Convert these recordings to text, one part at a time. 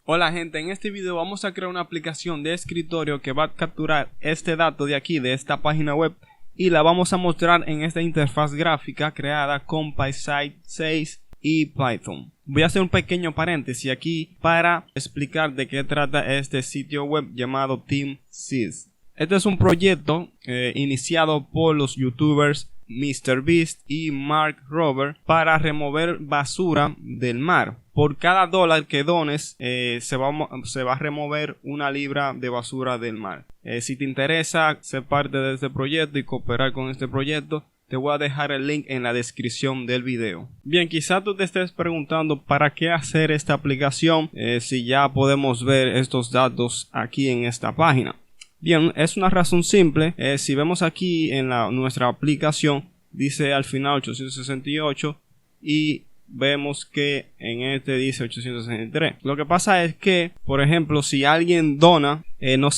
Hola gente, en este video vamos a crear una aplicación de escritorio que va a capturar este dato de aquí, de esta página web, y la vamos a mostrar en esta interfaz gráfica creada con PySide 6 y Python. Voy a hacer un pequeño paréntesis aquí para explicar de qué trata este sitio web llamado TeamSys. Este es un proyecto iniciado por los youtubers MrBeast y Mark Rober para remover basura del mar. Por cada dólar que dones se va a remover una libra de basura del mar. Si te interesa ser parte de este proyecto y cooperar con este proyecto, te voy a dejar el link en la descripción del video. Bien, quizá tú te estés preguntando para qué hacer esta aplicación si ya podemos ver estos datos aquí en esta página. Bien, es una razón simple. Si vemos aquí en nuestra aplicación, dice al final 868 y vemos que en este dice 863. Lo que pasa es que, por ejemplo, si alguien dona, no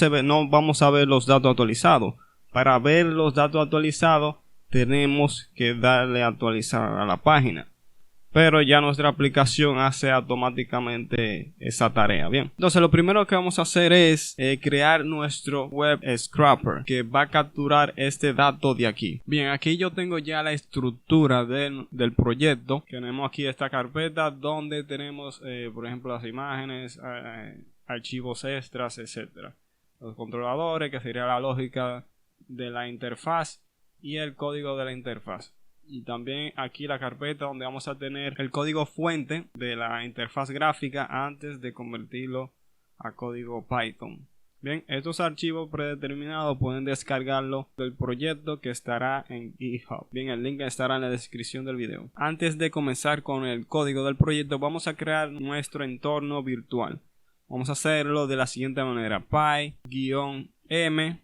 vamos a ver los datos actualizados. Para ver los datos actualizados, tenemos que darle a actualizar a la página. Pero ya nuestra aplicación hace automáticamente esa tarea. Bien, entonces lo primero que vamos a hacer es crear nuestro web scraper que va a capturar este dato de aquí. Bien, aquí yo tengo ya la estructura del proyecto. Tenemos aquí esta carpeta donde tenemos por ejemplo las imágenes, archivos extras, etcétera. Los controladores, que sería la lógica de la interfaz, y el código de la interfaz. Y también aquí la carpeta donde vamos a tener el código fuente de la interfaz gráfica antes de convertirlo a código Python. Bien, estos archivos predeterminados pueden descargarlo del proyecto que estará en GitHub. Bien, el link estará en la descripción del video. Antes de comenzar con el código del proyecto, vamos a crear nuestro entorno virtual. Vamos a hacerlo de la siguiente manera: py-m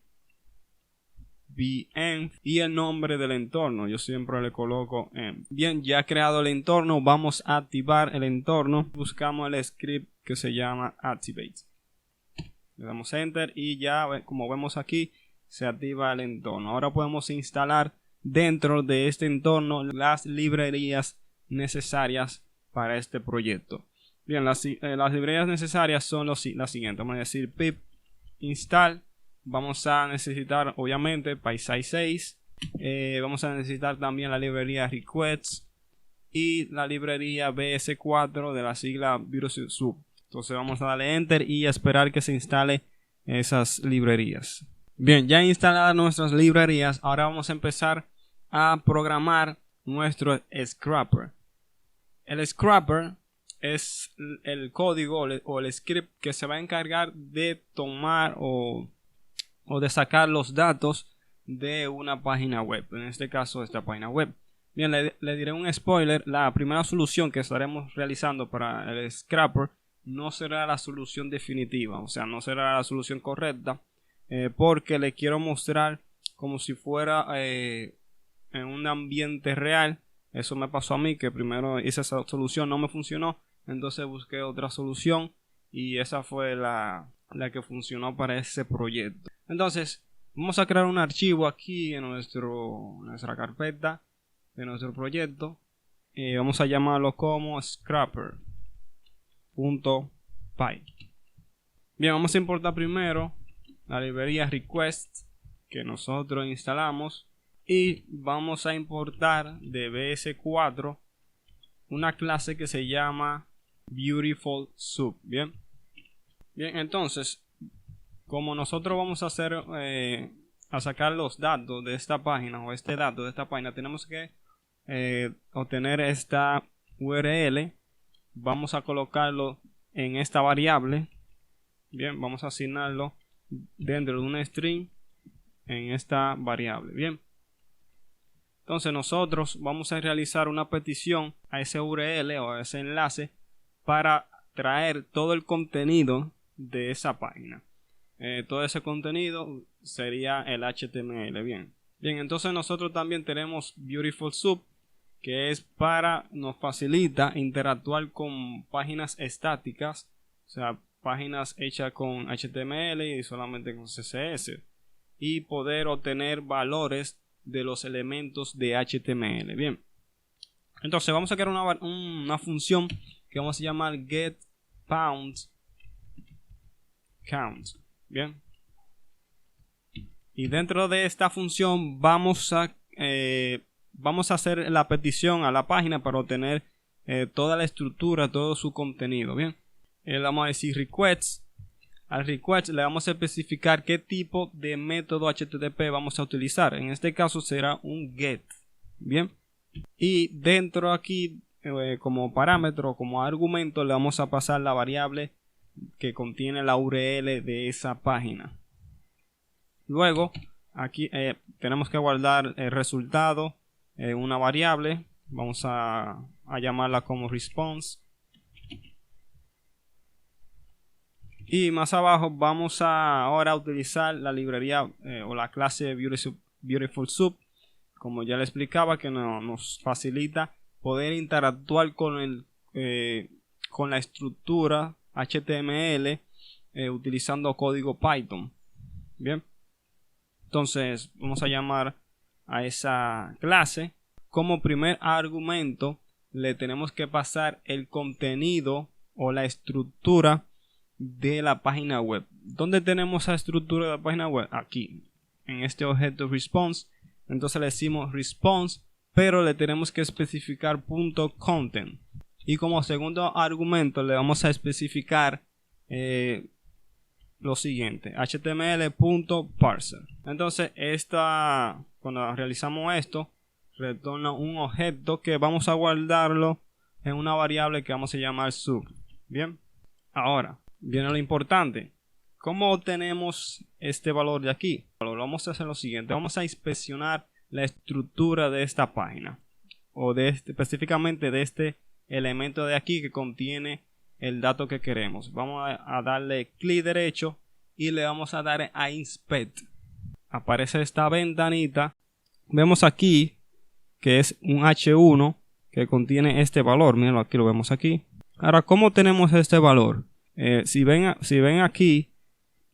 env y el nombre del entorno, yo siempre le coloco env. Bien, ya creado el entorno, vamos a activar el entorno. Buscamos el script que se llama activate, le damos enter y ya como vemos aquí se activa el entorno. Ahora podemos instalar dentro de este entorno las librerías necesarias para este proyecto. Bien, las librerías necesarias son las siguientes. Vamos a decir pip install. Vamos a necesitar obviamente PySide 6, vamos a necesitar también la librería requests y la librería bs4 de la sigla virus_sub. Entonces vamos a darle enter y esperar que se instale esas librerías. Bien, ya instaladas nuestras librerías, ahora vamos a empezar a programar nuestro scraper. El scraper es el código o el script que se va a encargar de tomar o de sacar los datos de una página web, en este caso esta página web. Bien, le diré un spoiler: la primera solución que estaremos realizando para el scraper no será la solución definitiva, o sea, no será la solución correcta, porque le quiero mostrar como si fuera en un ambiente real. Eso me pasó a mí, que primero hice esa solución, no me funcionó, entonces busqué otra solución y esa fue la que funcionó para ese proyecto. Entonces vamos a crear un archivo aquí en nuestra carpeta de nuestro proyecto. Vamos a llamarlo como scraper.py. Bien, vamos a importar primero la librería request que nosotros instalamos y vamos a importar de bs4 una clase que se llama beautiful_sub. Bien, entonces como nosotros vamos a hacer a sacar los datos de esta página o este dato de esta página, tenemos que obtener esta URL. Vamos a colocarlo en esta variable. Bien, vamos a asignarlo dentro de un string en esta variable. Bien, entonces nosotros vamos a realizar una petición a ese URL o a ese enlace para traer todo el contenido de esa página. Todo ese contenido sería el HTML. Bien, entonces nosotros también tenemos beautiful_sub, que es nos facilita interactuar con páginas estáticas, o sea, páginas hechas con HTML y solamente con CSS, y poder obtener valores de los elementos de HTML. Bien, entonces vamos a crear una función que vamos a llamar getPound count. Bien. Y dentro de esta función vamos a hacer la petición a la página para obtener toda la estructura, todo su contenido. Bien. Le vamos a decir request. Al request le vamos a especificar qué tipo de método HTTP vamos a utilizar. En este caso será un get. Bien. Y dentro aquí, como parámetro, como argumento, le vamos a pasar la variable que contiene la URL de esa página. Luego, aquí tenemos que guardar el resultado, una variable. Vamos a llamarla como response. Y más abajo vamos a ahora utilizar la librería o la clase Beautiful Soup, como ya le explicaba, que nos facilita poder interactuar con la estructura HTML utilizando código Python. Bien, entonces vamos a llamar a esa clase. Como primer argumento le tenemos que pasar el contenido o la estructura de la página web. ¿Dónde tenemos la estructura de la página web? Aquí, en este objeto response. Entonces le decimos response, pero le tenemos que especificar .content. Y como segundo argumento le vamos a especificar lo siguiente: html.parser. Entonces cuando realizamos esto, retorna un objeto que vamos a guardarlo en una variable que vamos a llamar sub. Bien, ahora viene lo importante. ¿Cómo obtenemos este valor de aquí? Bueno, vamos a hacer lo siguiente. Vamos a inspeccionar la estructura de esta página, o específicamente de este elemento de aquí que contiene el dato que queremos. Vamos a darle clic derecho y le vamos a dar a inspect. Aparece esta ventanita. Vemos aquí que es un H1 que contiene este valor. Miren, aquí lo vemos aquí. Ahora, ¿cómo tenemos este valor? Si ven aquí,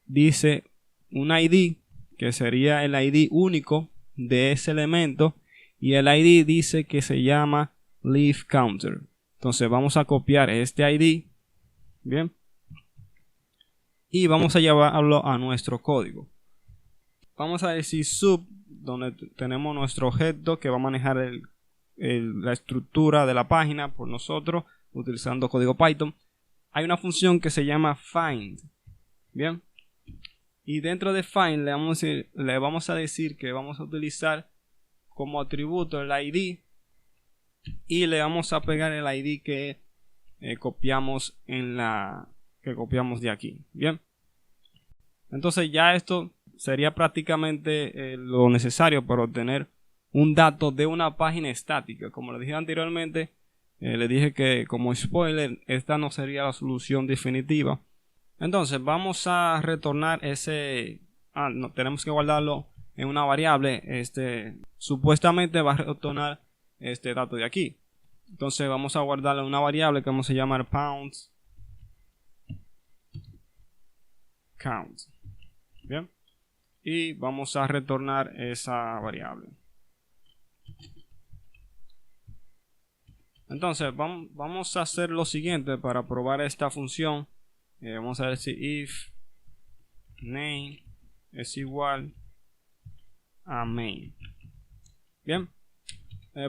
dice un ID, que sería el ID único de ese elemento, y el ID dice que se llama leaf counter. Entonces vamos a copiar este ID, bien, y vamos a llevarlo a nuestro código. Vamos a decir sub, donde tenemos nuestro objeto que va a manejar la estructura de la página por nosotros utilizando código Python. Hay una función que se llama find. Bien. Y dentro de find le vamos a decir que vamos a utilizar como atributo el ID. Y le vamos a pegar el ID que copiamos de aquí. Bien. Entonces ya esto sería prácticamente lo necesario para obtener un dato de una página estática. Como les dije anteriormente, le dije que como spoiler, esta no sería la solución definitiva. Entonces vamos a retornar no, tenemos que guardarlo en una variable. Supuestamente va a retornar este dato de aquí. Entonces vamos a guardarlo en una variable que vamos a llamar pounds count. Bien. Y vamos a retornar esa variable. Entonces vamos a hacer lo siguiente para probar esta función. Vamos a decir if name es igual a main. Bien.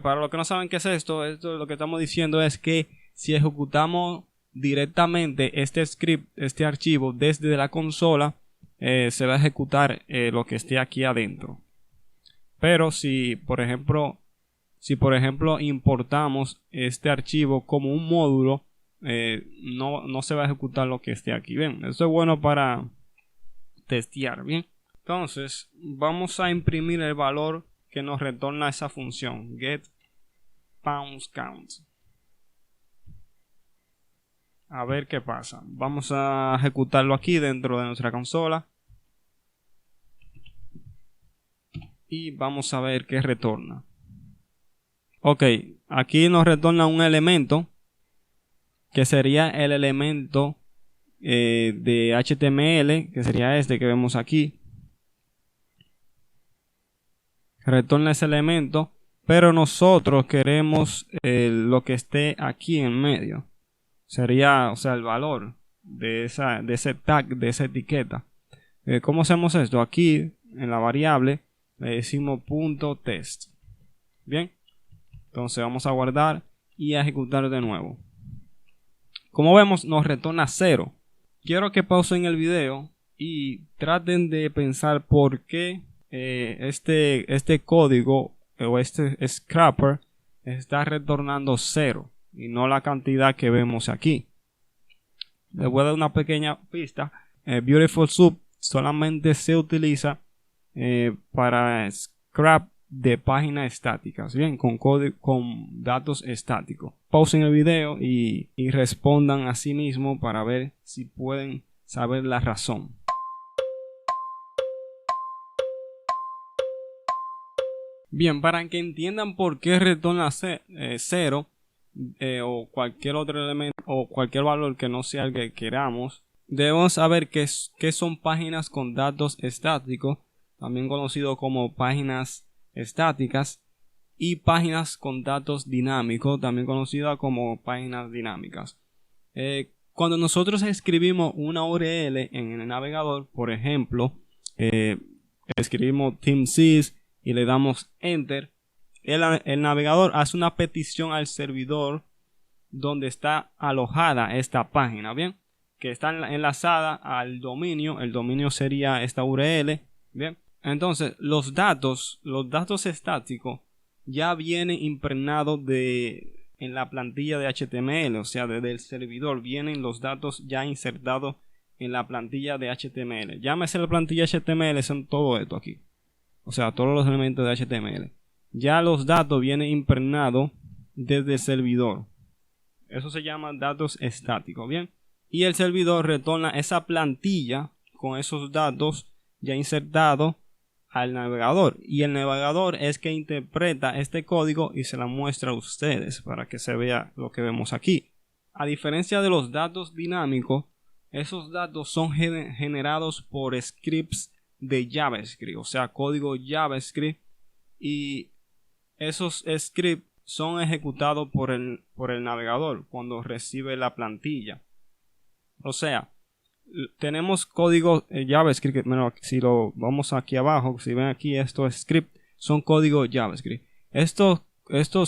Para los que no saben qué es esto lo que estamos diciendo es que si ejecutamos directamente este script, este archivo desde la consola, se va a ejecutar lo que esté aquí adentro. Pero si por ejemplo importamos este archivo como un módulo, no se va a ejecutar lo que esté aquí. Bien, esto es bueno para testear. Bien, entonces vamos a imprimir el valor que nos retorna esa función get pounds count. A ver qué pasa. Vamos a ejecutarlo aquí dentro de nuestra consola y vamos a ver qué retorna. Ok, aquí nos retorna un elemento que sería el elemento de HTML, que sería este que vemos aquí. Retorna ese elemento, pero nosotros queremos lo que esté aquí en medio. Sería, o sea, el valor. de ese tag, de esa etiqueta. ¿Cómo hacemos esto? Aquí en la variable le decimos .test. Bien, entonces vamos a guardar y a ejecutar de nuevo. Como vemos, nos retorna 0. Quiero que pausen el video y traten de pensar por qué este código o este scrapper está retornando 0 y no la cantidad que vemos aquí. Les voy a dar una pequeña pista. Beautiful Soup solamente se utiliza para scrap de páginas estáticas, bien, con datos estáticos. Pausen el video y respondan a sí mismo para ver si pueden saber la razón. Bien, para que entiendan por qué retorna 0 o cualquier otro elemento o cualquier valor que no sea el que queramos, debemos saber qué son páginas con datos estáticos, también conocido como páginas estáticas, y páginas con datos dinámicos, también conocidas como páginas dinámicas. Cuando nosotros escribimos una URL en el navegador, por ejemplo, escribimos TeamSys y le damos Enter, el navegador hace una petición al servidor donde está alojada esta página, bien, que está enlazada al dominio. El dominio sería esta URL, bien. Entonces los datos estáticos ya vienen impregnados en la plantilla de HTML, o sea, desde el servidor vienen los datos ya insertados en la plantilla de HTML. Llámese la plantilla HTML, son todo esto aquí, o sea, todos los elementos de HTML. Ya los datos vienen impregnados desde el servidor. Eso se llama datos estáticos, bien. Y el servidor retorna esa plantilla con esos datos ya insertados al navegador. Y el navegador es que interpreta este código y se la muestra a ustedes para que se vea lo que vemos aquí. A diferencia de los datos dinámicos, esos datos son generados por scripts de JavaScript, o sea, código JavaScript, y esos scripts son ejecutados por el navegador cuando recibe la plantilla. O sea, tenemos código JavaScript. Bueno, si lo vamos aquí abajo, si ven aquí, estos scripts son código JavaScript. Estos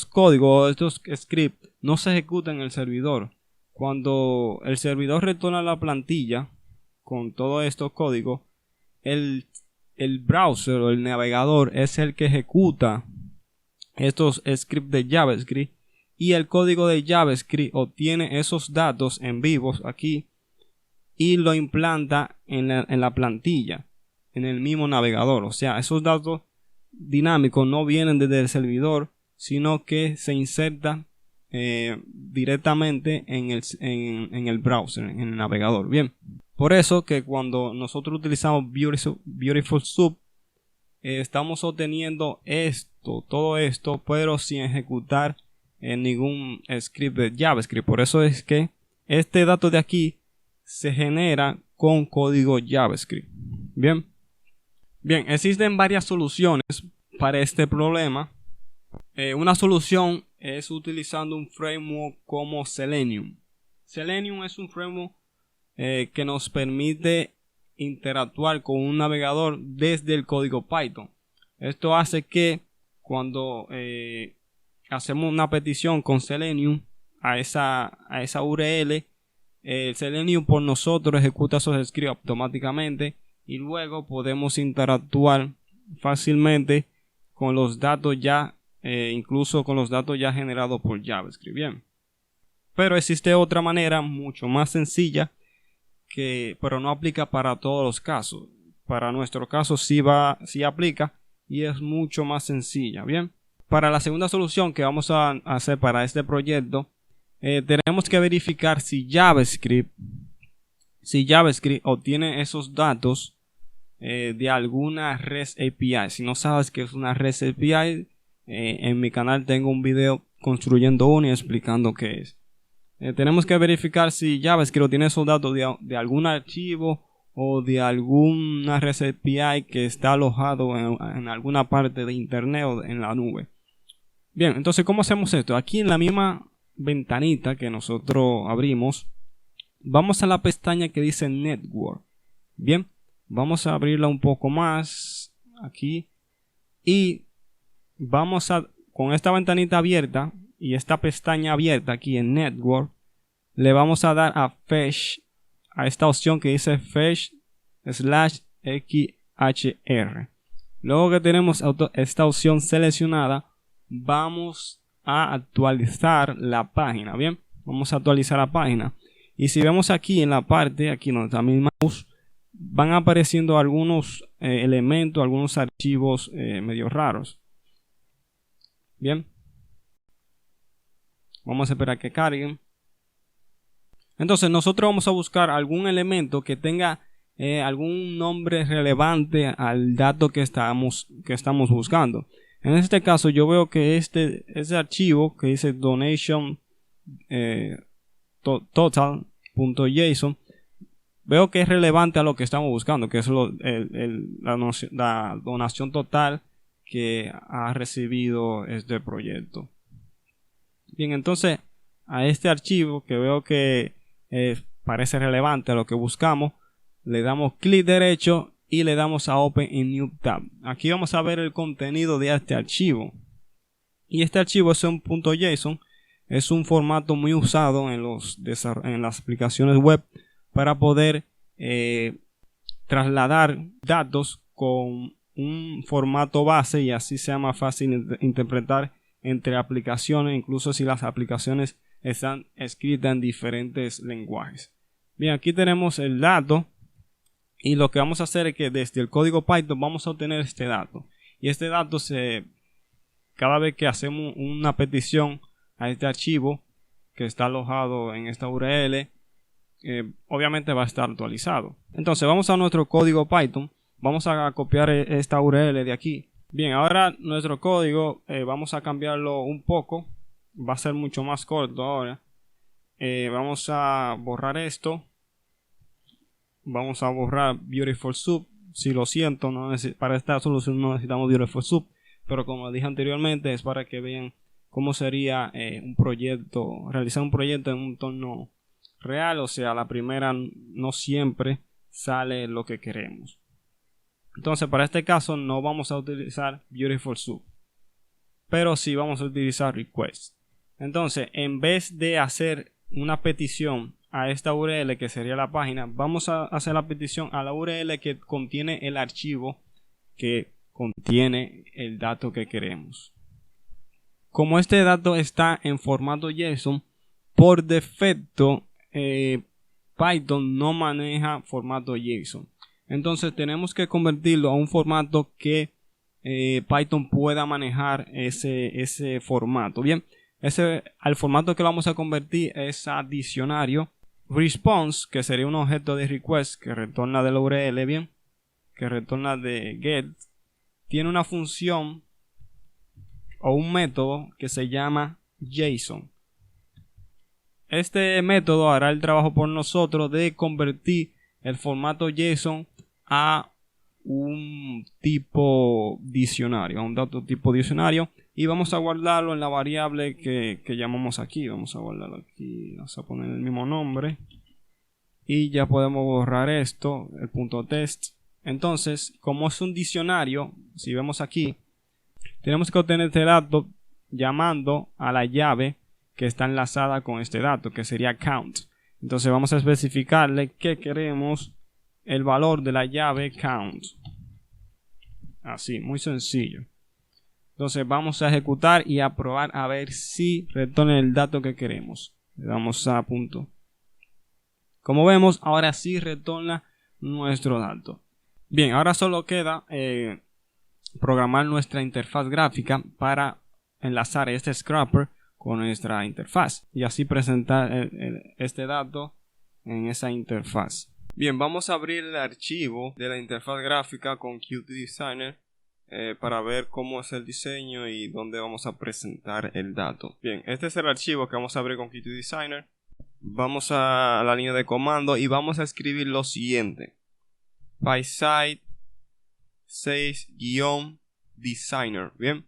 códigos, estos scripts no se ejecutan en el servidor. Cuando el servidor retorna la plantilla con todos estos códigos, el browser o el navegador es el que ejecuta estos scripts de JavaScript, y el código de JavaScript obtiene esos datos en vivos aquí y lo implanta en la plantilla, en el mismo navegador. O sea, esos datos dinámicos no vienen desde el servidor, sino que se insertan directamente en el browser, en el navegador. Bien, por eso que cuando nosotros utilizamos Beautiful Soup, estamos obteniendo todo esto, pero sin ejecutar ningún script de JavaScript. Por eso es que este dato de aquí se genera con código JavaScript. Bien, existen varias soluciones para este problema. Una solución es utilizando un framework como Selenium. Selenium es un framework que nos permite interactuar con un navegador desde el código Python. Esto hace que cuando hacemos una petición con Selenium a esa URL, Selenium por nosotros ejecuta esos scripts automáticamente y luego podemos interactuar fácilmente con los datos ya, incluso con los datos ya generados por JavaScript. Bien, pero existe otra manera mucho más sencilla, pero no aplica para todos los casos. Para nuestro caso sí aplica y es mucho más sencilla. Bien, para la segunda solución que vamos a hacer para este proyecto, tenemos que verificar si JavaScript obtiene esos datos de alguna REST API. Si no sabes qué es una REST API, en mi canal tengo un video construyendo uno y explicando qué es. Tenemos que verificar si JavaScript obtiene esos datos de algún archivo o de alguna REST API que está alojado en alguna parte de internet o en la nube. Bien, entonces, ¿cómo hacemos esto? Aquí en la misma ventanita que nosotros abrimos, vamos a la pestaña que dice Network. Bien, vamos a abrirla un poco más aquí y vamos a, con esta ventanita abierta y esta pestaña abierta aquí en Network, le vamos a dar a Fetch, a esta opción que dice Fetch/XHR. Luego que tenemos esta opción seleccionada, vamos a actualizar la página. Bien, vamos a actualizar la página. Y si vemos aquí en la parte, aquí donde está mi mouse, van apareciendo algunos elementos, algunos archivos medio raros. Bien, vamos a esperar que carguen. Entonces nosotros vamos a buscar algún elemento que tenga algún nombre relevante al dato que estamos buscando. En este caso yo veo que ese archivo que dice donation total.json, veo que es relevante a lo que estamos buscando, que es la donación total que ha recibido este proyecto. Bien, entonces a este archivo que veo que parece relevante a lo que buscamos, le damos clic derecho y le damos a Open in New Tab. Aquí vamos a ver el contenido de este archivo. Y este archivo es un .json, es un formato muy usado en las aplicaciones web para poder trasladar datos con un formato base y así sea más fácil de interpretar entre aplicaciones, incluso si las aplicaciones están escritas en diferentes lenguajes. Bien, aquí tenemos el dato y lo que vamos a hacer es que desde el código Python vamos a obtener este dato, y este dato cada vez que hacemos una petición a este archivo que está alojado en esta URL, obviamente va a estar actualizado. Entonces vamos a nuestro código Python, vamos a copiar esta URL de aquí. Bien, ahora nuestro código vamos a cambiarlo un poco, va a ser mucho más corto ahora. Vamos a borrar esto, vamos a borrar Beautiful Soup. Si lo siento, para esta solución no necesitamos Beautiful Soup, pero como dije anteriormente, es para que vean cómo sería realizar un proyecto en un entorno real. O sea, a la primera no siempre sale lo que queremos. Entonces, para este caso no vamos a utilizar Beautiful Soup, pero sí vamos a utilizar Request. Entonces, en vez de hacer una petición a esta URL que sería la página, vamos a hacer la petición a la URL que contiene el archivo que contiene el dato que queremos. Como este dato está en formato JSON, por defecto Python no maneja formato JSON. Entonces tenemos que convertirlo a un formato que Python pueda manejar ese formato. Bien, al formato que vamos a convertir es a diccionario. Response, que sería un objeto de request que retorna de la URL, bien, que retorna de get, tiene una función o un método que se llama JSON. Este método hará el trabajo por nosotros de convertir el formato JSON a un tipo diccionario, a un dato tipo diccionario, y vamos a guardarlo en la variable que llamamos aquí. Vamos a guardarlo aquí, vamos a poner el mismo nombre y ya podemos borrar esto, el punto test. Entonces, como es un diccionario, si vemos aquí, tenemos que obtener este dato llamando a la llave que está enlazada con este dato, que sería count. Entonces vamos a especificarle que queremos el valor de la llave count. Así, muy sencillo. Entonces vamos a ejecutar y a probar a ver si retorna el dato que queremos. Le damos a punto. Como vemos, ahora sí retorna nuestro dato. Bien, ahora solo queda programar nuestra interfaz gráfica para enlazar este scraper con nuestra interfaz y así presentar este dato en esa interfaz. Bien, vamos a abrir el archivo de la interfaz gráfica con Qt Designer para ver cómo es el diseño y dónde vamos a presentar el dato. Bien, este es el archivo que vamos a abrir con Qt Designer. Vamos a la línea de comando y vamos a escribir lo siguiente: PySide 6-designer. Bien,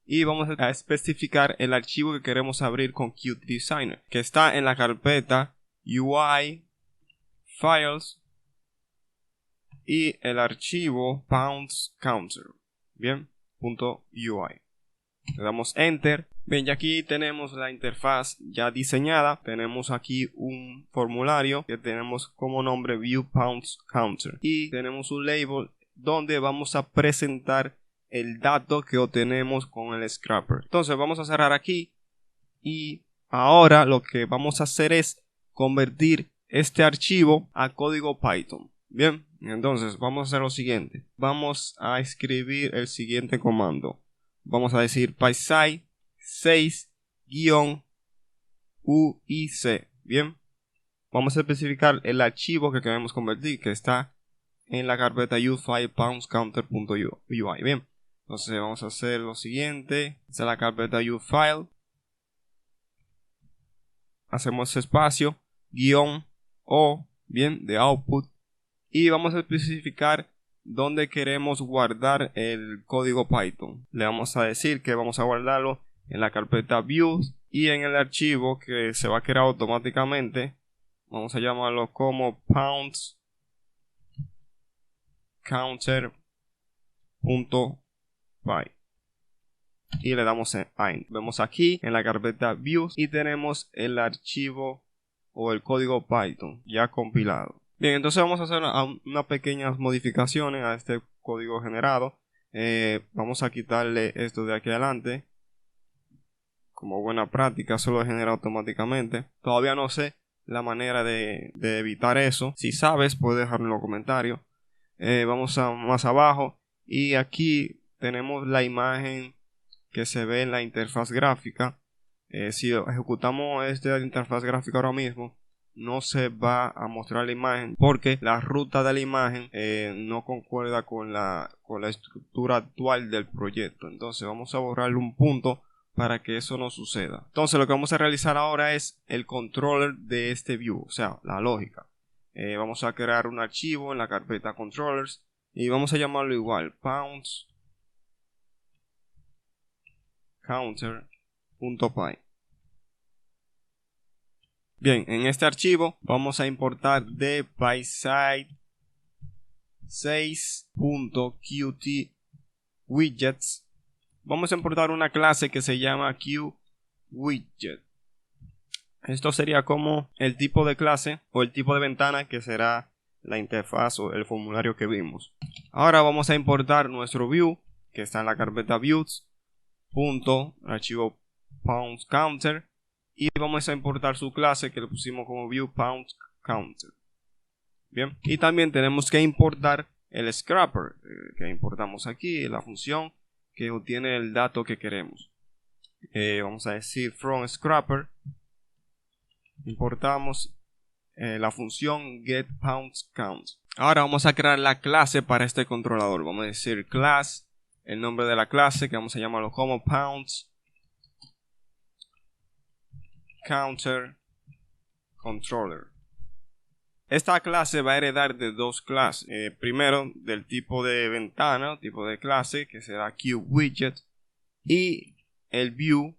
y vamos a especificar el archivo que queremos abrir con Qt Designer, que está en la carpeta UI files y el archivo pounds_counter. Bien, .ui. Le damos enter. Bien, ya aquí tenemos la interfaz ya diseñada. Tenemos aquí un formulario que tenemos como nombre viewPoundsCounter y tenemos un label donde vamos a presentar el dato que obtenemos con el scrapper. Entonces vamos a cerrar aquí y ahora lo que vamos a hacer es convertir este archivo a código Python. Bien, entonces vamos a hacer lo siguiente. Vamos a escribir el siguiente comando. Vamos a decir PySide 6-UIC. Bien, vamos a especificar el archivo que queremos convertir, que está en la carpeta uFile_poundsCounter.ui. Bien, entonces vamos a hacer lo siguiente. Esta es la carpeta uFile. Hacemos espacio -o, bien, de output, y vamos a especificar dónde queremos guardar el código Python. Le vamos a decir que vamos a guardarlo en la carpeta views y en el archivo que se va a crear automáticamente. Vamos a llamarlo como poundsCounter.py y le damos en Enter. Vemos aquí en la carpeta views y tenemos el archivo o el código Python ya compilado. Bien, entonces vamos a hacer unas pequeñas modificaciones a este código generado. Vamos a quitarle esto de aquí adelante. Como buena práctica, solo lo genera automáticamente. Todavía no sé la manera de evitar eso. Si sabes, puedes dejarlo en los comentarios. Vamos a más abajo y aquí tenemos la imagen que se ve en la interfaz gráfica. Si ejecutamos esta interfaz gráfica ahora mismo, no se va a mostrar la imagen porque la ruta de la imagen no concuerda con la estructura actual del proyecto. Entonces vamos a borrarle un punto para que eso no suceda. Entonces lo que vamos a realizar ahora es el controller de este view, o sea, la lógica. Vamos a crear un archivo en la carpeta controllers y vamos a llamarlo igual, poundsCounter.py. Bien, en este archivo vamos a importar de PySide 6.QtWidgets. Vamos a importar una clase que se llama QWidget. Esto sería como el tipo de clase o el tipo de ventana que será la interfaz o el formulario que vimos. Ahora vamos a importar nuestro view que está en la carpeta views. Archivo poundsCounter. Y vamos a importar su clase que le pusimos como viewPoundsCounter. Bien. Y también tenemos que importar el scrapper que importamos aquí, la función que obtiene el dato que queremos. Vamos a decir from scrapper. Importamos la función getPoundsCount. Ahora vamos a crear la clase para este controlador. Vamos a decir class, el nombre de la clase que vamos a llamarlo como poundsCounterController. Esta clase va a heredar de dos clases. Primero del tipo de ventana, tipo de clase que será QWidget, y el view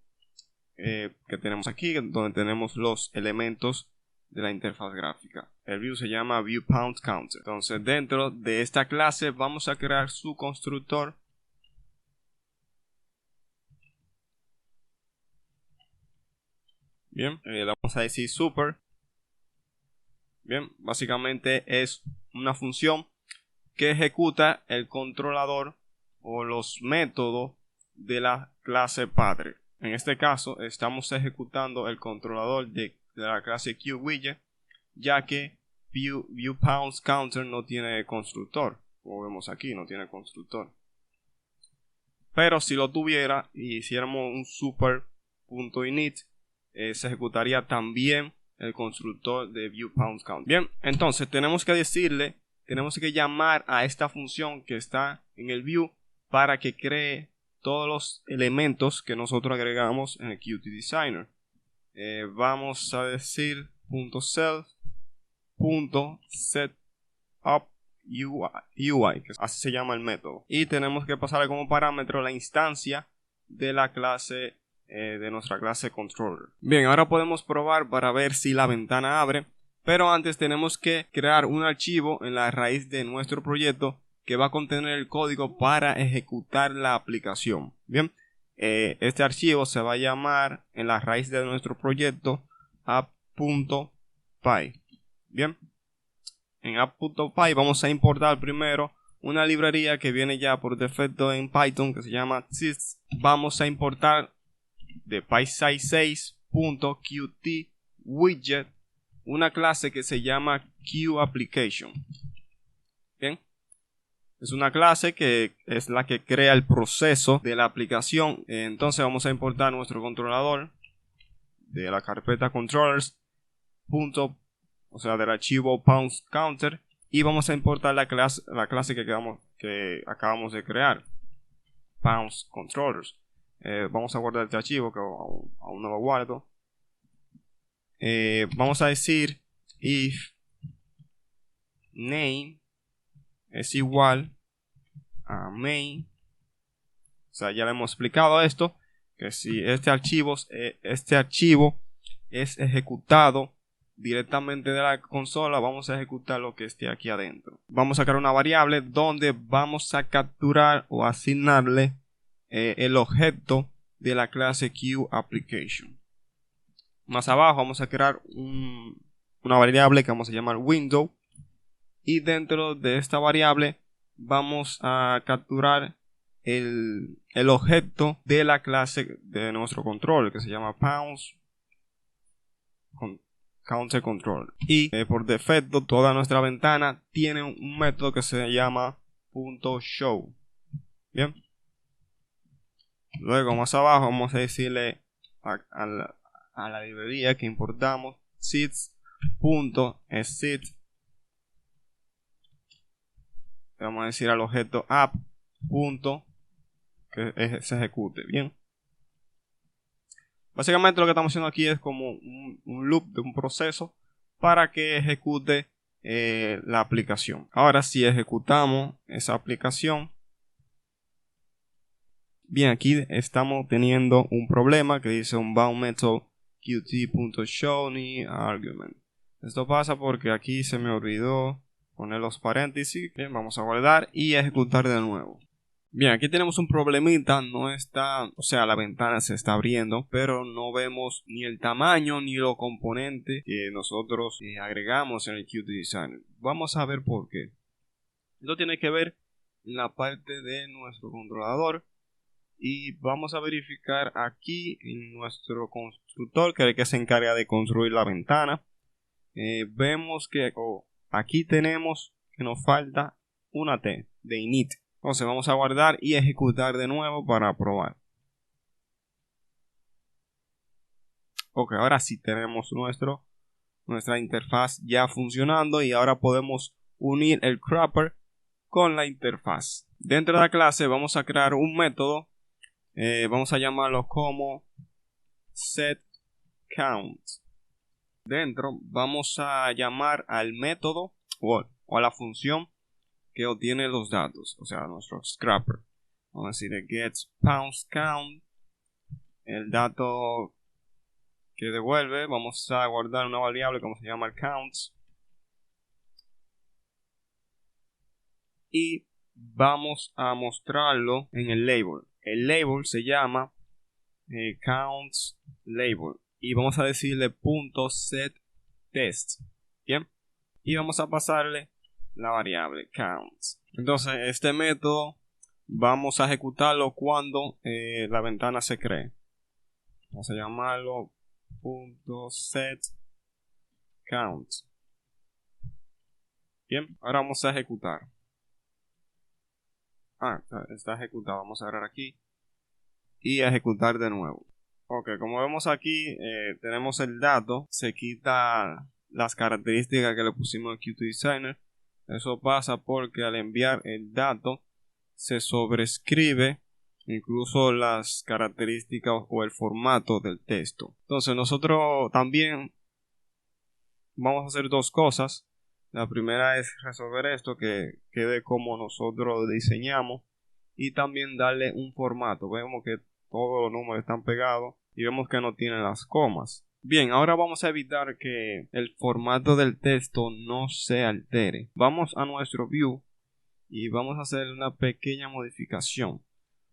que tenemos aquí donde tenemos los elementos de la interfaz gráfica. El view se llama viewPoundsCounter. Entonces dentro de esta clase vamos a crear su constructor. Bien, le vamos a decir super. Bien, básicamente es una función que ejecuta el controlador o los métodos de la clase padre. En este caso estamos ejecutando el controlador de la clase QWidget, ya que viewPoundsCounter no tiene constructor. Como vemos aquí, no tiene constructor. Pero si lo tuviera y hiciéramos un super.init, se ejecutaría también el constructor de viewPoundsCounter. Bien, entonces tenemos que llamar a esta función que está en el view para que cree todos los elementos que nosotros agregamos en el Qt Designer. Vamos a decir .self.setUI, que así se llama el método, y tenemos que pasar como parámetro la instancia de la clase de nuestra clase controller. Bien, ahora podemos probar para ver si la ventana abre. Pero antes tenemos que crear un archivo en la raíz de nuestro proyecto que va a contener el código para ejecutar la aplicación. Bien, este archivo se va a llamar en la raíz de nuestro proyecto app.py. Bien, en app.py vamos a importar primero una librería que viene ya por defecto en Python que se llama sys. Vamos a importar de PySci6.qt una clase que se llama QApplication. Bien, es una clase que es la que crea el proceso de la aplicación. Entonces vamos a importar nuestro controlador de la carpeta controllers. O sea, del archivo pound_counter, y vamos a importar la clase que acabamos de crear, pound_controllers. Vamos a guardar este archivo que aún no lo guardo. Vamos a decir if name es igual a main. O sea, ya le hemos explicado esto, que si este archivo es ejecutado directamente de la consola, vamos a ejecutar lo que esté aquí adentro. Vamos a crear una variable donde vamos a capturar o asignarle el objeto de la clase QApplication. Más abajo vamos a crear una variable que vamos a llamar window, y dentro de esta variable vamos a capturar el objeto de la clase de nuestro control que se llama counter control, y por defecto toda nuestra ventana tiene un método que se llama .show. Bien, luego más abajo vamos a decirle a la librería que importamos sys.exit. Vamos a decir al objeto app que se ejecute. Bien, básicamente lo que estamos haciendo aquí es como un loop de un proceso para que ejecute la aplicación. Ahora, si ejecutamos esa aplicación, bien, aquí estamos teniendo un problema que dice un bound method qt.show ni argument. Esto pasa porque aquí se me olvidó poner los paréntesis. Bien, vamos a guardar y ejecutar de nuevo. Bien, aquí tenemos un problemita, no está, o sea, la ventana se está abriendo, pero no vemos ni el tamaño ni los componentes que nosotros agregamos en el Qt Designer. Vamos a ver por qué. Esto tiene que ver en la parte de nuestro controlador, y vamos a verificar aquí en nuestro constructor, que es el que se encarga de construir la ventana. Vemos que aquí tenemos que nos falta una T de init. Entonces vamos a guardar y ejecutar de nuevo para probar. Ok, ahora sí tenemos nuestra interfaz ya funcionando, y ahora podemos unir el cropper con la interfaz. Dentro de la clase vamos a crear un método, vamos a llamarlo como setCount. Dentro vamos a llamar al método o a la función que obtiene los datos, o sea, nuestro scrapper. Vamos a decir getPoundsCount, el dato que devuelve. Vamos a guardar una variable como se llama counts, y vamos a mostrarlo en el label. El label se llama counts label, y vamos a decirle .setTest. Bien, y vamos a pasarle la variable counts. Entonces este método vamos a ejecutarlo cuando la ventana se cree. Vamos a llamarlo .setCount. Bien, ahora vamos a ejecutar. Está ejecutado. Vamos a agarrar aquí y a ejecutar de nuevo. Ok, como vemos aquí, tenemos el dato. Se quita las características que le pusimos en Qt Designer. Eso pasa porque al enviar el dato se sobrescribe incluso las características o el formato del texto. Entonces nosotros también vamos a hacer dos cosas. La primera es resolver esto, que quede como nosotros diseñamos, y también darle un formato. Vemos que todos los números están pegados y vemos que no tienen las comas. Bien, ahora vamos a evitar que el formato del texto no se altere. Vamos a nuestro view y vamos a hacer una pequeña modificación.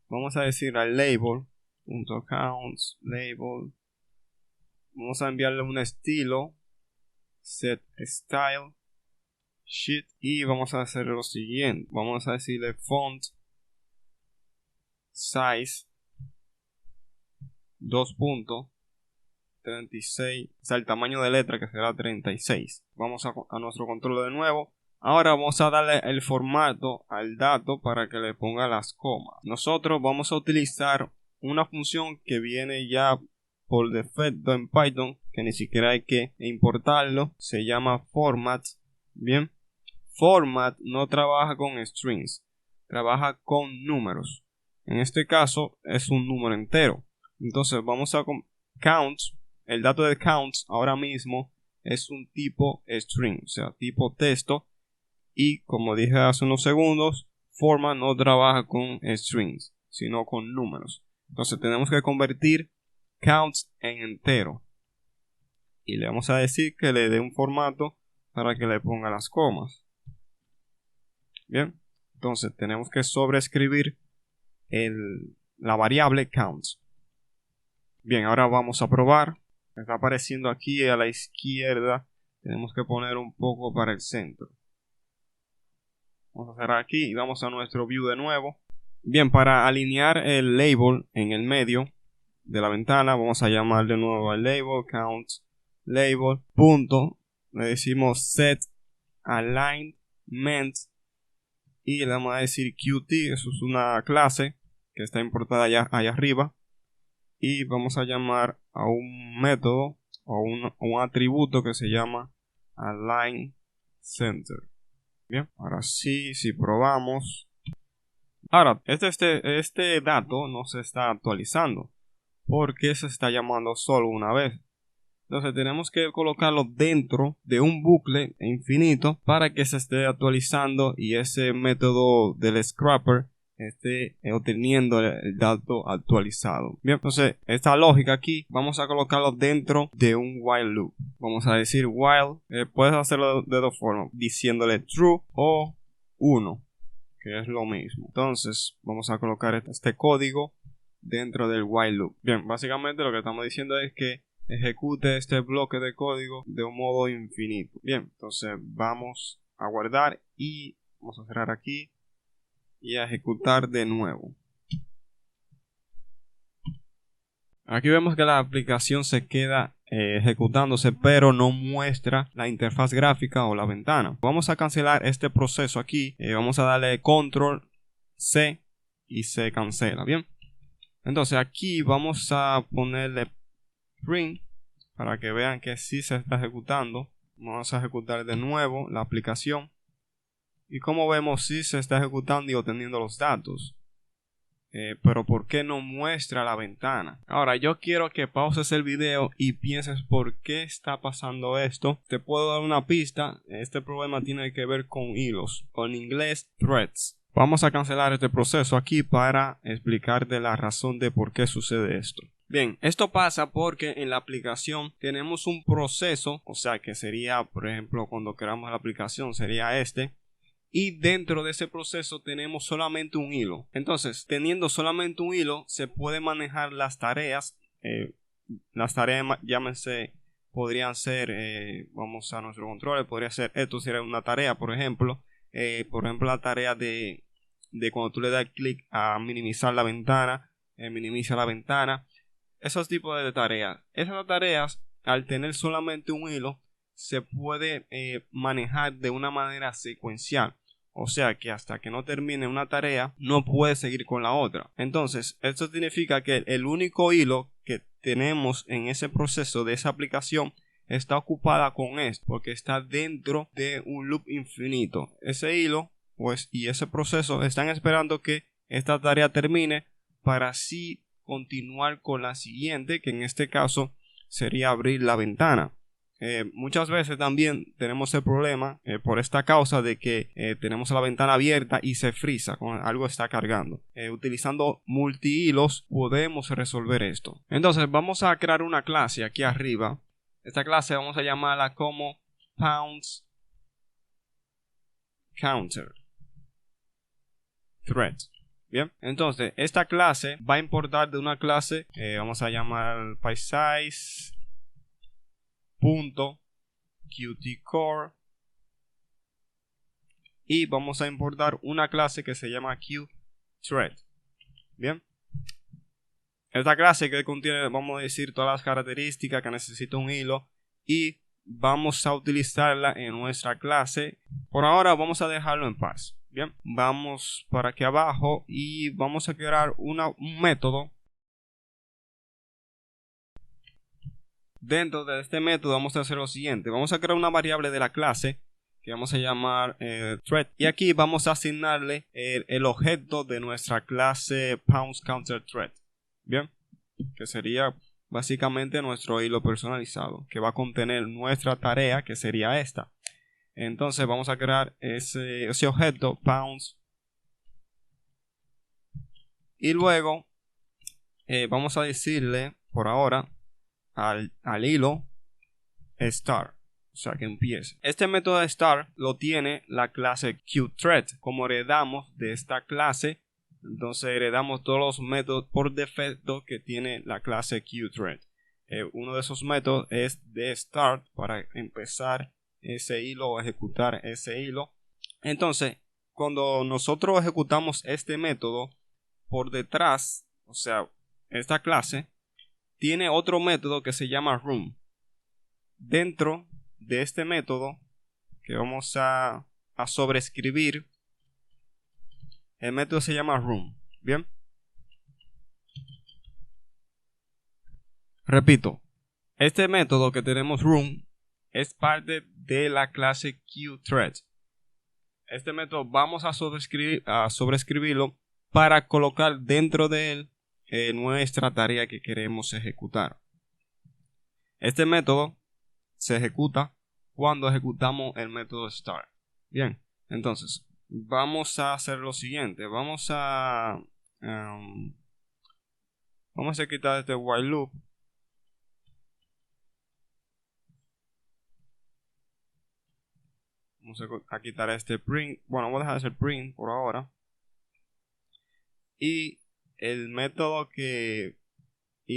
Vamos a decir al label.counts label. Vamos a enviarle un estilo set style sheet y vamos a hacer lo siguiente. Vamos a decirle font size 2.36, o sea, el tamaño de letra que será 36. Vamos a nuestro control de nuevo. Ahora vamos a darle el formato al dato para que le ponga las comas. Nosotros vamos a utilizar una función que viene ya por defecto en Python, que ni siquiera hay que importarlo. Se llama format. Bien, format no trabaja con strings, trabaja con números. En este caso es un número entero. Entonces vamos a counts. El dato de counts ahora mismo es un tipo string, o sea, tipo texto. Y como dije hace unos segundos, format no trabaja con strings, sino con números. Entonces tenemos que convertir counts en entero. Y le vamos a decir que le dé un formato para que le ponga las comas. Bien, entonces tenemos que sobreescribir la variable counts. Bien, ahora vamos a probar. Está apareciendo aquí a la izquierda. Tenemos que poner un poco para el centro. Vamos a cerrar aquí y vamos a nuestro view de nuevo. Bien, para alinear el label en el medio de la ventana, vamos a llamar de nuevo al label, counts, label, punto. Le decimos set alignment y le vamos a decir Qt. Eso es una clase que está importada allá arriba. Y vamos a llamar a un método o un atributo que se llama align center. Bien, ahora sí, si probamos. Ahora, este dato no se está actualizando porque se está llamando solo una vez. Entonces tenemos que colocarlo dentro de un bucle infinito para que se esté actualizando y ese método del scrapper esté obteniendo el dato actualizado. Bien, entonces esta lógica aquí vamos a colocarlo dentro de un while loop. Vamos a decir while, puedes hacerlo de dos formas, diciéndole true o 1, que es lo mismo. Entonces vamos a colocar este código dentro del while loop. Bien, básicamente lo que estamos diciendo es que ejecute este bloque de código de un modo infinito. Bien, entonces vamos a guardar y vamos a cerrar aquí y a ejecutar de nuevo. Aquí vemos que la aplicación se queda ejecutándose, pero no muestra la interfaz gráfica o la ventana. Vamos a cancelar este proceso aquí. Vamos a darle control C y se cancela. Bien, entonces aquí vamos a ponerle print para que vean que sí se está ejecutando. Vamos a ejecutar de nuevo la aplicación y como vemos sí se está ejecutando y obteniendo los datos, pero ¿por qué no muestra la ventana? Ahora yo quiero que pauses el video y pienses por qué está pasando esto. Te puedo dar una pista. Este problema tiene que ver con hilos, o en inglés threads. Vamos a cancelar este proceso aquí para explicarte la razón de por qué sucede esto. Bien, esto pasa porque en la aplicación tenemos un proceso, o sea que sería, por ejemplo, cuando creamos la aplicación sería este, y dentro de ese proceso tenemos solamente un hilo. Entonces, teniendo solamente un hilo, se puede manejar las tareas. Las tareas, llámense, podrían ser, vamos a nuestro control, podría ser, esto sería una tarea, por ejemplo, la tarea de cuando tú le das clic a minimizar la ventana, minimiza la ventana. Esos tipos de tareas. Esas tareas, al tener solamente un hilo, se puede manejar de una manera secuencial. O sea que hasta que no termine una tarea, no puede seguir con la otra. Entonces, esto significa que el único hilo que tenemos en ese proceso de esa aplicación está ocupada con esto, porque está dentro de un loop infinito. Ese hilo y ese proceso están esperando que esta tarea termine para así continuar con la siguiente, que en este caso sería abrir la ventana. Muchas veces también tenemos el problema por esta causa de que tenemos la ventana abierta y se frisa cuando algo está cargando. Utilizando multihilos podemos resolver esto. Entonces vamos a crear una clase aquí arriba. Esta clase vamos a llamarla como pounds counter thread. Bien, entonces esta clase va a importar de una clase, vamos a llamar PySize.qtCore y vamos a importar una clase que se llama QThread. Bien, esta clase que contiene, vamos a decir, todas las características que necesita un hilo y vamos a utilizarla en nuestra clase. Por ahora vamos a dejarlo en paz. Bien, vamos para aquí abajo y vamos a crear un método. Dentro de este método vamos a hacer lo siguiente. Vamos a crear una variable de la clase que vamos a llamar thread. Y aquí vamos a asignarle el objeto de nuestra clase poundsCounterThread. Bien, que sería básicamente nuestro hilo personalizado, que va a contener nuestra tarea, que sería esta. Entonces vamos a crear ese objeto pounds y luego vamos a decirle por ahora al hilo start, o sea que empiece. Este método de start lo tiene la clase QThread. Como heredamos de esta clase, entonces heredamos todos los métodos por defecto que tiene la clase QThread. Uno de esos métodos es de start para empezar ese hilo o ejecutar ese hilo. Entonces cuando nosotros ejecutamos este método, por detrás, o sea, esta clase tiene otro método que se llama room. Dentro de este método que vamos a sobreescribir, el método se llama room. Bien, repito, este método que tenemos room es parte de la clase QThread. Este método vamos a sobreescribirlo para colocar dentro de él nuestra tarea que queremos ejecutar. Este método se ejecuta cuando ejecutamos el método start. Bien, entonces vamos a hacer lo siguiente. Vamos a quitar este while loop. Vamos a quitar este print. Bueno, voy a dejar ese print por ahora. Y el método y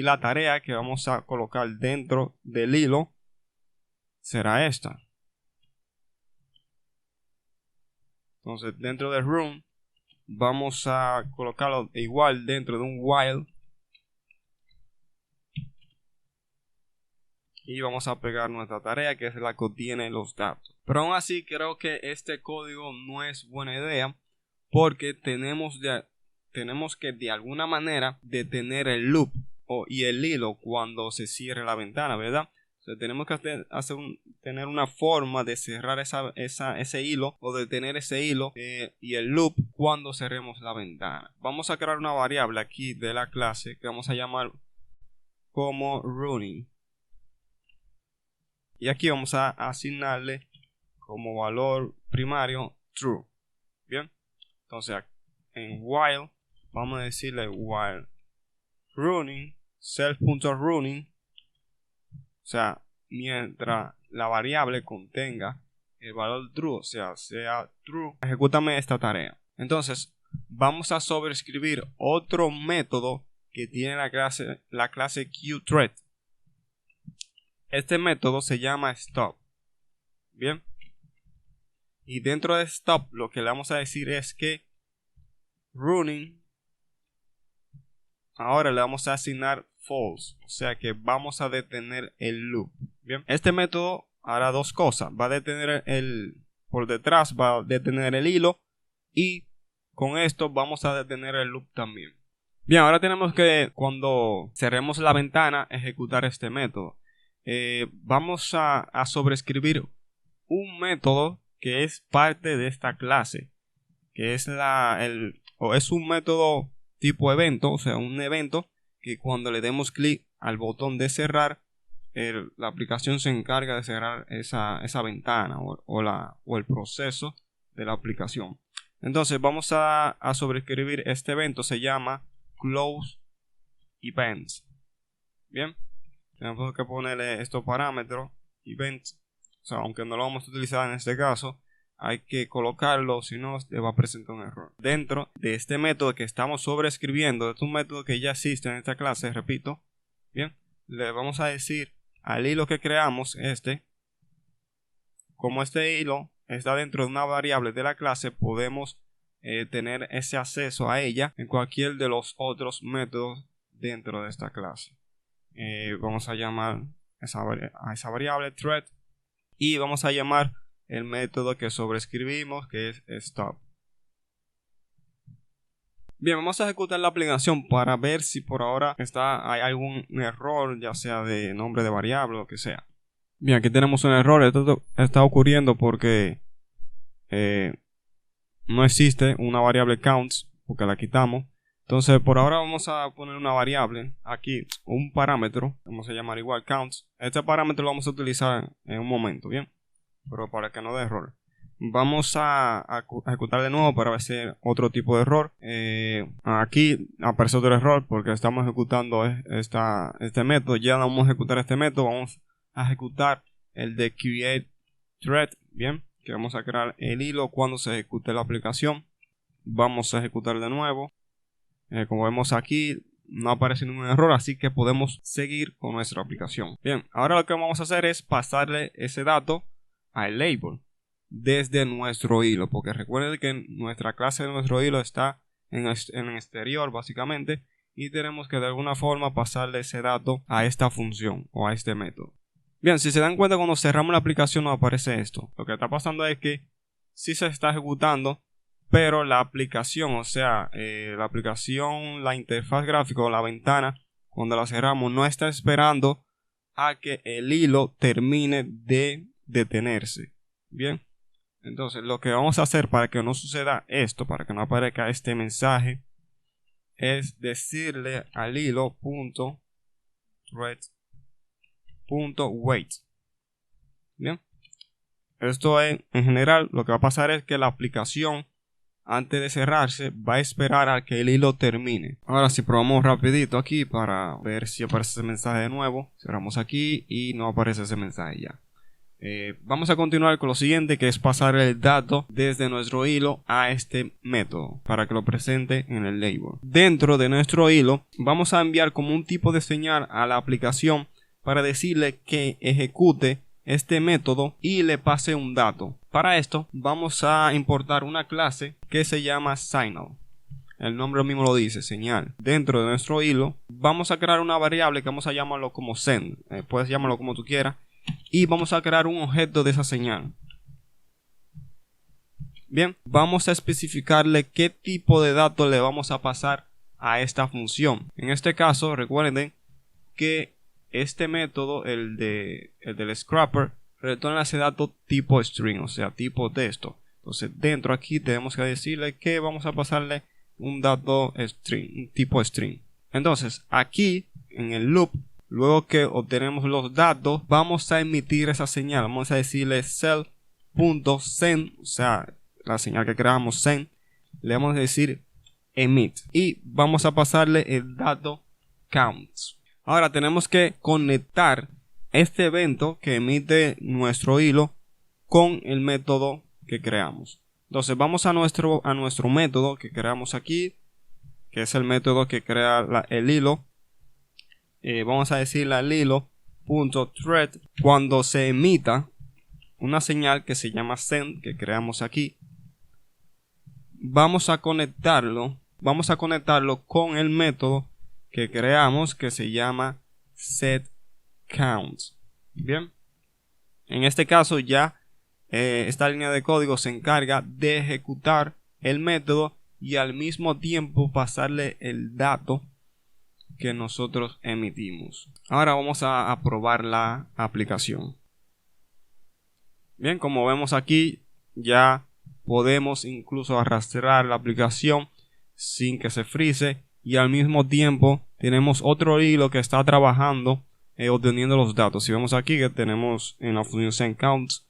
la tarea que vamos a colocar dentro del hilo será esta. Entonces dentro de room vamos a colocarlo igual dentro de un while. Y vamos a pegar nuestra tarea, que es la que contiene los datos. Pero aún así creo que este código no es buena idea, porque tenemos que de alguna manera detener el loop y el hilo cuando se cierre la ventana, ¿verdad? O sea, tenemos que tener una forma de cerrar ese hilo o detener ese hilo y el loop cuando cerremos la ventana. Vamos a crear una variable aquí de la clase que vamos a llamar como running. Y aquí vamos a asignarle como valor primario true. Bien, entonces en while vamos a decirle while running self.running, o sea, mientras la variable contenga el valor true, o sea true, ejecútame esta tarea. Entonces vamos a sobreescribir otro método que tiene la clase QThread. Este método se llama stop. Bien, y dentro de stop lo que le vamos a decir es que running, ahora le vamos a asignar false, o sea que vamos a detener el loop. Bien, este método hará dos cosas. Va a detener por detrás va a detener el hilo y con esto vamos a detener el loop también. Bien, ahora tenemos que cuando cerremos la ventana ejecutar este método. Vamos a sobreescribir un método que es parte de esta clase, que es es un método tipo evento, o sea, un evento que cuando le demos clic al botón de cerrar la aplicación se encarga de cerrar esa ventana o el proceso de la aplicación. Entonces vamos a sobreescribir este evento, se llama close events. Bien, tenemos que ponerle estos parámetros events, o sea, aunque no lo vamos a utilizar en este caso, hay que colocarlo, si no te va a presentar un error. Dentro de este método que estamos sobreescribiendo, es un método que ya existe en esta clase, repito, bien, le vamos a decir al hilo que creamos, como este hilo está dentro de una variable de la clase, podemos tener ese acceso a ella en cualquier de los otros métodos dentro de esta clase. Vamos a llamar a esa variable thread y vamos a llamar el método que sobreescribimos, que es stop. Bien, vamos a ejecutar la aplicación para ver si por ahora hay algún error, ya sea de nombre de variable o lo que sea. Bien, aquí tenemos un error. Esto está ocurriendo porque no existe una variable counts, porque la quitamos. Entonces por ahora vamos a poner una variable aquí, un parámetro, vamos a llamar igual counts. Este parámetro lo vamos a utilizar en un momento, bien, pero para que no dé error. Vamos a ejecutar de nuevo para ver si hay otro tipo de error. Aquí aparece otro error porque estamos ejecutando este método. Ya no vamos a ejecutar este método, vamos a ejecutar el de create thread, bien, que vamos a crear el hilo cuando se ejecute la aplicación. Vamos a ejecutar de nuevo. Como vemos aquí no aparece ningún error, así que podemos seguir con nuestra aplicación. Bien, ahora lo que vamos a hacer es pasarle ese dato al label desde nuestro hilo, porque recuerden que nuestra clase de nuestro hilo está en el exterior básicamente, y tenemos que de alguna forma pasarle ese dato a esta función o a este método. Bien, si se dan cuenta, cuando cerramos la aplicación nos aparece esto. Lo que está pasando es que sí se está ejecutando, pero la aplicación, o sea, la interfaz gráfica o la ventana, cuando la cerramos, no está esperando a que el hilo termine de detenerse. Bien, entonces lo que vamos a hacer para que no suceda esto, para que no aparezca este mensaje, es decirle al hilo .thread.wait. Bien, esto es, en general, lo que va a pasar es que la aplicación, antes de cerrarse, va a esperar a que el hilo termine. Ahora si probamos rapidito aquí para ver si aparece ese mensaje de nuevo, cerramos aquí y no aparece ese mensaje ya. Vamos a continuar con lo siguiente, que es pasar el dato desde nuestro hilo a este método para que lo presente en el label. Dentro de nuestro hilo vamos a enviar como un tipo de señal a la aplicación para decirle que ejecute este método y le pase un dato. Para esto vamos a importar una clase que se llama signal. El nombre mismo lo dice, señal. Dentro de nuestro hilo vamos a crear una variable que vamos a llamarlo como send. Puedes llamarlo como tú quieras. Y vamos a crear un objeto de esa señal. Bien, vamos a especificarle qué tipo de datos le vamos a pasar a esta función. En este caso, recuerden que este método, el del scrapper, retorna ese dato tipo string, o sea, tipo texto. Entonces, dentro aquí tenemos que decirle que vamos a pasarle un dato string, un tipo string. Entonces, aquí en el loop, luego que obtenemos los datos, vamos a emitir esa señal. Vamos a decirle cell.send, o sea, la señal que creamos send, le vamos a decir emit y vamos a pasarle el dato counts. Ahora tenemos que conectar este evento que emite nuestro hilo con el método que creamos. Entonces vamos a nuestro método que creamos aquí, que es el método que crea el hilo. Vamos a decirle al hilo.thread cuando se emita una señal que se llama send, que creamos aquí. Vamos a conectarlo con el método que creamos, que se llama setCounts. Bien, en este caso ya esta línea de código se encarga de ejecutar el método y al mismo tiempo pasarle el dato que nosotros emitimos. Ahora vamos a probar la aplicación. Bien, como vemos aquí, ya podemos incluso arrastrar la aplicación sin que se frise, y al mismo tiempo tenemos otro hilo que está trabajando obteniendo los datos. Si vemos aquí que tenemos en la función sendCounts,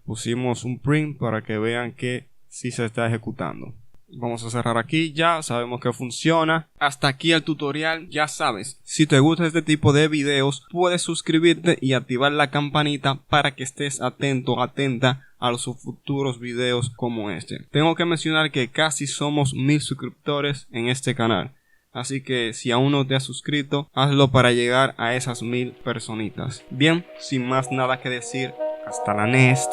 pusimos un print para que vean que sí se está ejecutando. Vamos a cerrar aquí, ya sabemos que funciona. Hasta aquí el tutorial, ya sabes. Si te gusta este tipo de videos, puedes suscribirte y activar la campanita para que estés atento, atenta a los futuros videos como este. Tengo que mencionar que casi somos 1000 suscriptores en este canal. Así que si aún no te has suscrito, hazlo para llegar a esas 1000 personitas. Bien, sin más nada que decir, hasta la next.